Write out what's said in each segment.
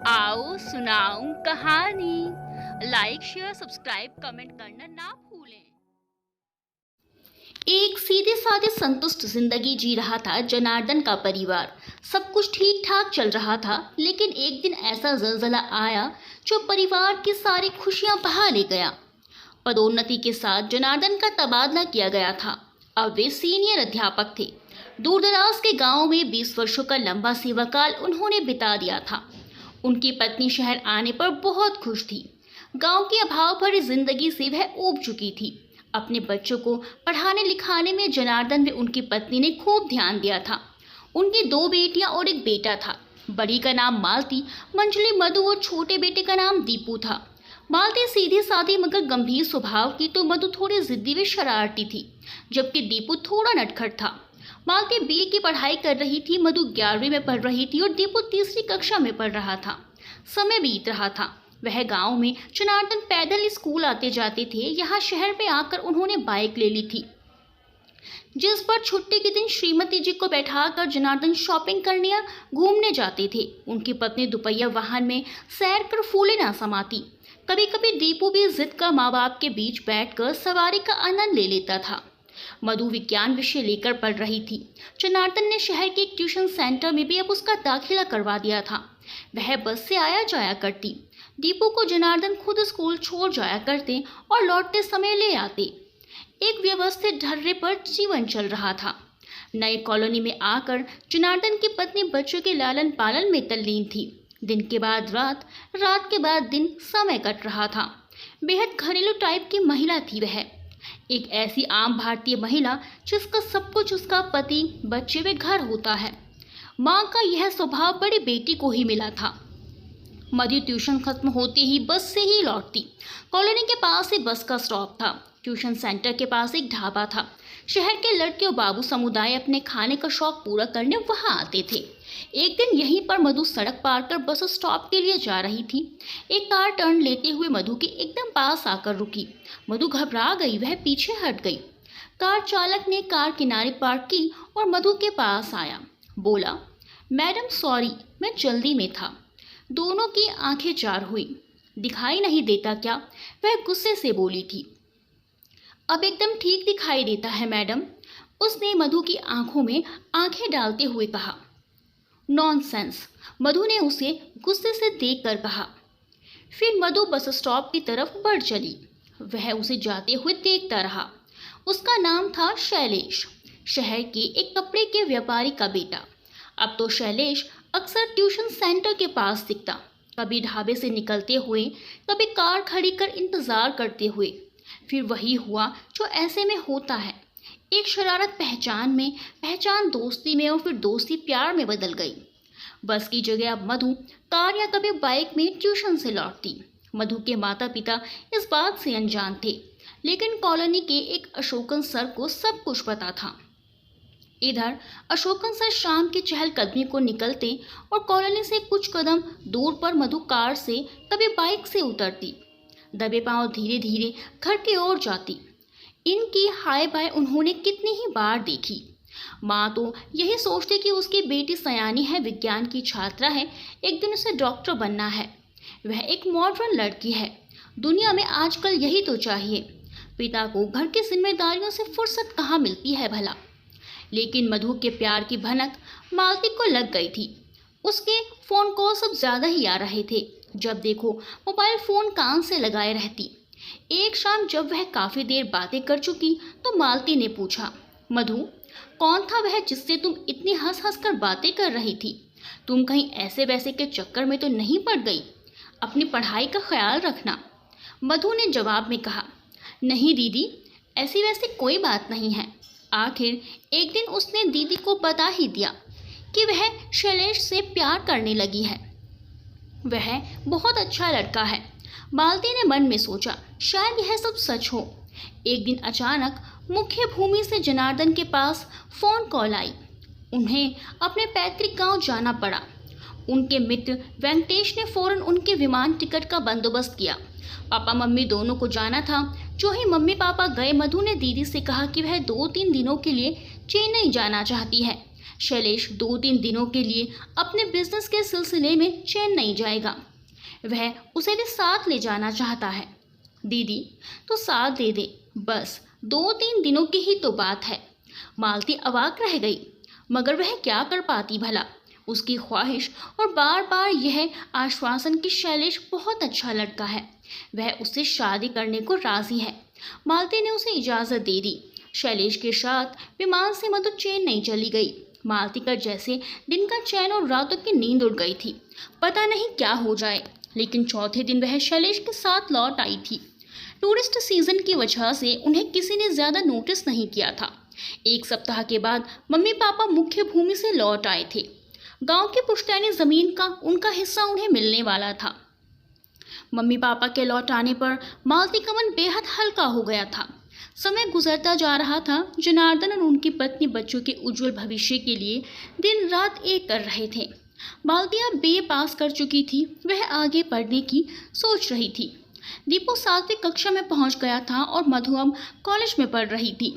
आओ सुनाऊं कहानी। लाइक शेयर सब्सक्राइब कमेंट करना ना भूलें। एक सीधे साधे संतुष्ट जिंदगी जी रहा था जनार्दन का परिवार। सब कुछ ठीक ठाक चल रहा था, लेकिन एक दिन ऐसा जलजला आया जो परिवार की सारी खुशियां बहा ले गया। पदोन्नति के साथ जनार्दन का तबादला किया गया था। अब वे सीनियर अध्यापक थे। दूरदराज के गांव में 20 वर्षों का लंबा सेवाकाल उन्होंने बिता दिया था। उनकी पत्नी शहर आने पर बहुत खुश थी। गांव की अभाव भरी जिंदगी से वह ऊब चुकी थी। अपने बच्चों को पढ़ाने लिखाने में जनार्दन व उनकी पत्नी ने खूब ध्यान दिया था। उनकी 2 बेटियां और एक बेटा था। बड़ी का नाम मालती, मंझली मधु और छोटे बेटे का नाम दीपू था। मालती सीधी सादी मगर गंभीर स्वभाव की, तो मधु थोड़ी जिद्दी व शरारती थी, जबकि दीपू थोड़ा नटखट था। मालती बीए की पढ़ाई कर रही थी, मधु 11वीं में पढ़ रही थी और दीपू तीसरी कक्षा में पढ़ रहा था। समय बीत रहा था। वह गांव में जनार्दन पैदल स्कूल आते जाते थे। यहाँ शहर में आकर उन्होंने बाइक ले ली थी, जिस पर छुट्टी के दिन श्रीमती जी को बैठाकर जनार्दन शॉपिंग करने या घूमने जाते थे। उनकी पत्नी दुपहिया वाहन में सैर कर फूले ना समाती। कभी कभी दीपू भी जिद का माँ बाप के बीच बैठकर सवारी का आनंद ले लेता था। मधु विज्ञान विषय लेकर पढ़ रही थी। जनार्दन ने शहर के एक ट्यूशन सेंटर में भी अब उसका दाखिला करवा दिया था। वह बस से आया जाया करती। दीपू को जनार्दन खुद स्कूल छोड़ जाया करते और लौटते समय ले आते। एक व्यवस्थित ढर्रे पर जीवन चल रहा था। नई कॉलोनी में आकर जनार्दन की पत्नी बच्चों के लालन पालन में तल्लीन थी। दिन के बाद रात, रात के बाद दिन समय कट रहा था। बेहद घरेलू टाइप की महिला थी वह। एक ऐसी आम भारतीय महिला जिसका सब कुछ उसका पति, बच्चे व घर होता है। माँ का यह स्वभाव बड़ी बेटी को ही मिला था। मधु ट्यूशन खत्म होते ही बस से ही लौटती। कॉलोनी के पास ही बस का स्टॉप था। ट्यूशन सेंटर के पास एक ढाबा था। शहर के लड़के और बाबू समुदाय अपने खाने का शौक पूरा करने वहां आते थे। एक दिन यहीं पर मधु सड़क पार कर बस स्टॉप के लिए जा रही थी। एक कार टर्न लेते हुए मधु के एकदम पास आकर रुकी। मधु घबरा गई, वह पीछे हट गई। कार चालक ने कार किनारे पार्क की और मधु के पास आया। बोला, मैडम सॉरी, मैं जल्दी में था। दोनों की आंखें चार हुई। दिखाई नहीं देता क्या? वह गुस्से से बोली थी। अब एकदम ठीक दिखाई देता है मैडम, उसने मधु की आंखों में आंखें डालते हुए कहा। नॉनसेंस, मधु ने उसे गुस्से से देखकर कहा। फिर मधु बस स्टॉप की तरफ बढ़ चली। वह उसे जाते हुए देखता रहा। उसका नाम था शैलेश, शहर के एक कपड़े के व्यापारी का बेटा। अब तो शैलेश अक्सर ट्यूशन सेंटर के पास दिखता, कभी ढाबे से निकलते हुए, कभी कार खड़ी कर इंतजार करते हुए। फिर वही हुआ जो ऐसे में होता है। एक शरारत पहचान में, पहचान दोस्ती में और फिर दोस्ती प्यार में बदल गई। बस की जगह अब मधु कार या कभी बाइक में ट्यूशन से लौटती। मधु के माता पिता इस बात से अनजान थे, लेकिन कॉलोनी के एक अशोकन सर को सब कुछ पता था। इधर अशोकन सर शाम की चहलकदमी को निकलते और कॉलोनी से कुछ कदम दूर पर मधु कार से कभी बाइक से उतरती। दबे पांव धीरे धीरे घर की ओर जाती। इनकी हाय बाय उन्होंने कितनी ही बार देखी। माँ तो यही सोचती कि उसकी बेटी सयानी है, विज्ञान की छात्रा है, एक दिन उसे डॉक्टर बनना है। वह एक मॉडर्न लड़की है। दुनिया में आजकल यही तो चाहिए। पिता को घर की जिम्मेदारियों से फुर्सत कहाँ मिलती है भला। लेकिन मधु के प्यार की भनक मालती को लग गई थी। उसके फोन कॉल सब ज्यादा ही आ रहे थे। जब देखो मोबाइल फोन कान से लगाए रहती। एक शाम जब वह काफी देर बातें कर चुकी तो मालती ने पूछा, मधु, कौन था वह जिससे तुम इतनी हंस हंस कर बातें कर रही थी? तुम कहीं ऐसे वैसे के चक्कर में तो नहीं पड़ गई? अपनी पढ़ाई का ख्याल रखना। मधु ने जवाब में कहा, नहीं दीदी, ऐसी वैसी कोई बात नहीं है। आखिर एक दिन उसने दीदी को बता ही दिया कि वह शैलेश से प्यार करने लगी है। वह बहुत अच्छा लड़का है। मालती ने मन में सोचा, शायद यह सब सच हो। एक दिन अचानक मुख्य भूमि से जनार्दन के पास फोन कॉल आई। उन्हें अपने पैतृक गांव जाना पड़ा। उनके मित्र वेंकटेश ने फौरन उनके विमान टिकट का बंदोबस्त किया। पापा मम्मी दोनों को जाना था। जो ही मम्मी पापा गए, मधु ने दीदी से कहा कि वह 2-3 दिनों के लिए चेन्नई जाना चाहती है। शैलेश 2-3 दिनों के लिए अपने बिजनेस के सिलसिले में चेन्नई जाएगा। वह उसे भी साथ ले जाना चाहता है। दीदी तो साथ दे दे, बस 2-3 दिनों की ही तो बात है। मालती अवाक रह गई, मगर वह क्या कर पाती भला। उसकी ख्वाहिश और बार बार यह आश्वासन कि शैलेश बहुत अच्छा लड़का है, वह उससे शादी करने को राजी है। मालती ने उसे इजाज़त दे दी। शैलेश के साथ विमान से मधु चेन्नई चली गई। मालती का जैसे दिन का चैन और रातों की नींद उड़ गई थी। पता नहीं क्या हो जाए, लेकिन चौथे दिन वह शैलेश के साथ लौट आई थी। टूरिस्ट सीजन की वजह से उन्हें किसी ने ज़्यादा नोटिस नहीं किया था। 1 सप्ताह के बाद मम्मी पापा मुख्य भूमि से लौट आए थे। गांव की पुश्तैनी ज़मीन का उनका हिस्सा उन्हें मिलने वाला था। मम्मी पापा के लौट आने पर मालती का मन बेहद हल्का हो गया था। समय गुजरता जा रहा था। जनार्दन और उनकी पत्नी बच्चों के उज्जवल भविष्य के लिए दिन रात एक कर रहे थे। मालती अब BA पास कर चुकी थी। वह आगे पढ़ने की सोच रही थी। दीपू 7वीं कक्षा में पहुंच गया था और मधु अब कॉलेज में पढ़ रही थी।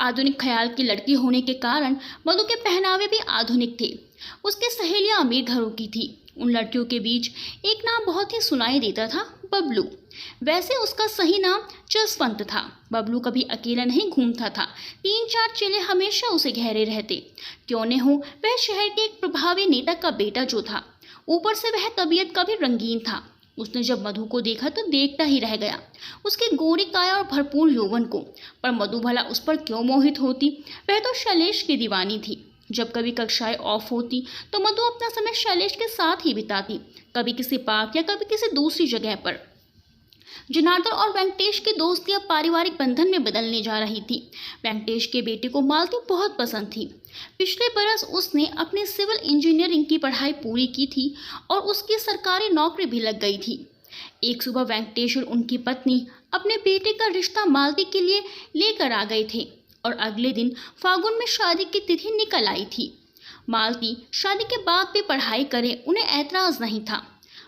आधुनिक ख्याल की लड़की होने के कारण मधु के पहनावे भी आधुनिक थे। उसकी सहेलियां अमीर घरों की थी। उन लड़कियों के बीच एक नाम बहुत ही सुनाई देता था, बबलू। वैसे उसका सही नाम जसवंत था। बबलू कभी अकेला नहीं घूमता था। 3-4 चेले हमेशा उसे घेरे रहते। क्यों न हो, वह शहर के एक प्रभावी नेता का बेटा जो था, ऊपर से वह तबीयत का भी रंगीन था। उसने जब मधु को देखा तो देखता ही रह गया, उसकी गोरी काया और भरपूर यौवन को। पर मधु भला उस पर क्यों मोहित होती। वह तो शैलेश की दीवानी थी। जब कभी कक्षाएं ऑफ होती तो मधु अपना समय शैलेश के साथ ही बिताती, कभी किसी पार्क या कभी किसी दूसरी जगह पर। जनार्दन और वेंकटेश की दोस्ती अब पारिवारिक बंधन में बदलने जा रही थी। वेंकटेश के बेटे को मालती बहुत पसंद थी। पिछले बरस उसने अपनी सिविल इंजीनियरिंग की पढ़ाई पूरी की थी और उसकी सरकारी नौकरी भी लग गई थी। एक सुबह वेंकटेश और उनकी पत्नी अपने बेटे का रिश्ता मालती के लिए लेकर आ गए थे और अगले दिन फागुन में शादी की तिथि निकल आई थी। मालती शादी के बाद भी पढ़ाई करे, उन्हें ऐतराज़ नहीं था।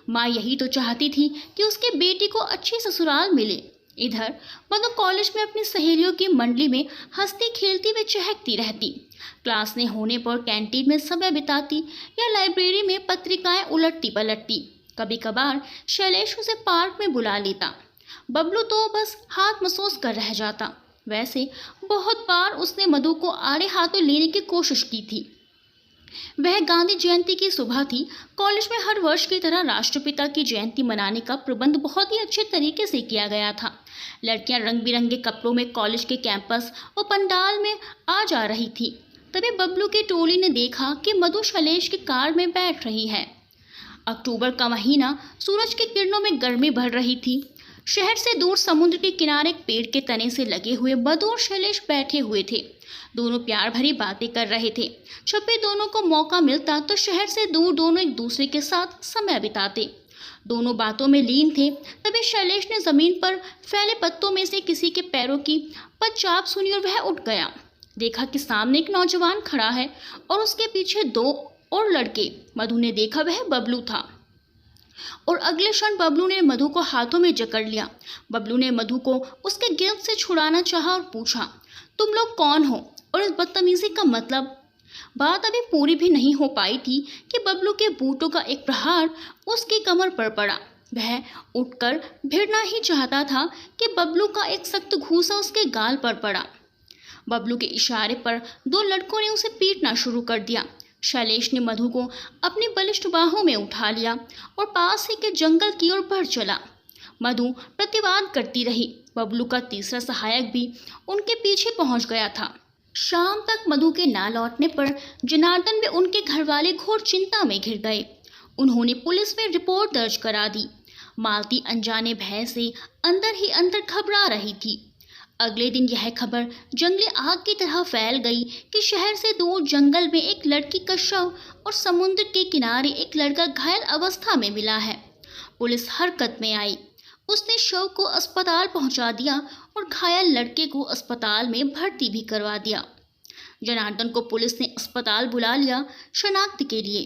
माँ यही तो चाहती थी कि उसके बेटी को अच्छी ससुराल मिले। इधर मधु कॉलेज में अपनी सहेलियों की मंडली में हंसती खेलती व चहकती रहती। क्लास न होने पर कैंटीन में समय बिताती या लाइब्रेरी में पत्रिकाएं उलटती पलटती। कभी कभार शैलेश उसे पार्क में बुला लेता। बबलू तो बस हाथ मसोस कर रह जाता। वैसे बहुत बार उसने मधु को आड़े हाथों लेने की कोशिश की थी। वह गांधी जयंती की सुबह थी। कॉलेज में हर वर्ष की तरह राष्ट्रपिता की जयंती मनाने का प्रबंध बहुत ही अच्छे तरीके से किया गया था। लड़कियां रंग बिरंगे कपड़ों में कॉलेज के कैंपस और पंडाल में आ जा रही थी। तभी बबलू की टोली ने देखा कि मधु शैलेश की कार में बैठ रही है। अक्टूबर का महीना, सूरज की किरणों में गर्मी भर रही थी। शहर से दूर समुद्र के किनारे एक पेड़ के तने से लगे हुए मधु और शैलेश बैठे हुए थे। दोनों प्यार भरी बातें कर रहे थे। जब भी दोनों को मौका मिलता तो शहर से दूर दोनों एक दूसरे के साथ समय बिताते। दोनों बातों में लीन थे। तभी शैलेश ने जमीन पर फैले पत्तों में से किसी के पैरों की पदचाप सुनी और वह उठ गया। देखा कि सामने एक नौजवान खड़ा है और उसके पीछे 2 और लड़के। मधु ने देखा वह बबलू था और अगले क्षण बबलू ने मधु को हाथों में जकड़ लिया। बबलू ने मधु को उसके गिरफ्त से छुड़ाना चाहा और पूछा, तुम लोग कौन हो और इस बदतमीजी का मतलब। बात अभी पूरी भी नहीं हो पाई थी कि बबलू के बूटों का एक प्रहार उसकी कमर पर पड़ा। वह उठकर भिड़ना ही चाहता था कि बबलू का एक सख्त घूंसा उसके गाल पर पड़ा। बबलू के इशारे पर 2 लड़कों ने उसे पीटना शुरू कर दिया। शैलेश ने मधु को अपनी बलिष्ठ बाहों में उठा लिया और पास ही के जंगल की ओर बढ़ चला। मधु प्रतिवाद करती रही। बबलू का तीसरा सहायक भी उनके पीछे पहुंच गया था। शाम तक मधु के ना लौटने पर जनार्दन व उनके घरवाले घोर चिंता में घिर गए। उन्होंने पुलिस में रिपोर्ट दर्ज करा दी। मालती अनजाने भय से अंदर ही अंदर घबरा रही थी। अगले दिन यह खबर जंगली आग की तरह फैल गई कि शहर से दूर जंगल में एक लड़की का शव और समुद्र के किनारे एक लड़का घायल अवस्था में मिला है। पुलिस हरकत में आई। उसने शव को अस्पताल पहुंचा दिया और घायल लड़के को अस्पताल में भर्ती भी करवा दिया। जनार्दन को पुलिस ने अस्पताल बुला लिया शनाख्त के लिए।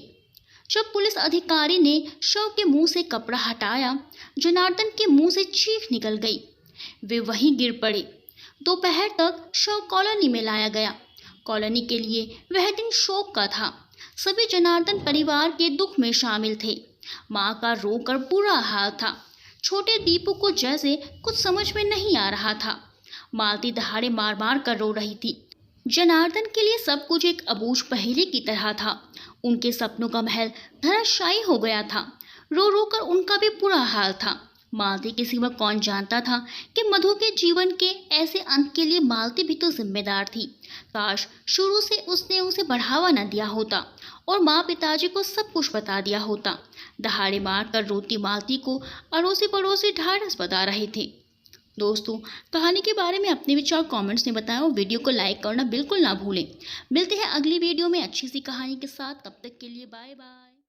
जब पुलिस अधिकारी ने शव के मुंह से कपड़ा हटाया, जनार्दन के मुंह से चीख निकल गई। वे वहीं गिर पड़े। दोपहर तक शव कॉलोनी में लाया गया। कॉलोनी के लिए वह दिन शोक का था। सभी जनार्दन परिवार के दुख में शामिल थे। माँ का रोकर बुरा हाल था। छोटे दीपू को जैसे कुछ समझ में नहीं आ रहा था। मालती दहाड़े मार मार कर रो रही थी। जनार्दन के लिए सब कुछ एक अबूझ पहेली की तरह था। उनके सपनों का महल धराशायी हो गया था। रो रो कर उनका भी बुरा हाल था। मालती के सिवा कौन जानता था कि मधु के जीवन के ऐसे अंत के लिए मालती भी तो जिम्मेदार थी। काश शुरू से उसने उसे बढ़ावा न दिया होता और माँ पिताजी को सब कुछ बता दिया होता। दहाड़े मार कर रोती मालती को अड़ोसी पड़ोसी ढाढ़स बता रहे थे। दोस्तों, कहानी के बारे में अपने विचार कमेंट्स में बताएं और वीडियो को लाइक करना बिल्कुल ना भूलें। मिलते हैं अगली वीडियो में अच्छी सी कहानी के साथ। तब तक के लिए बाय बाय।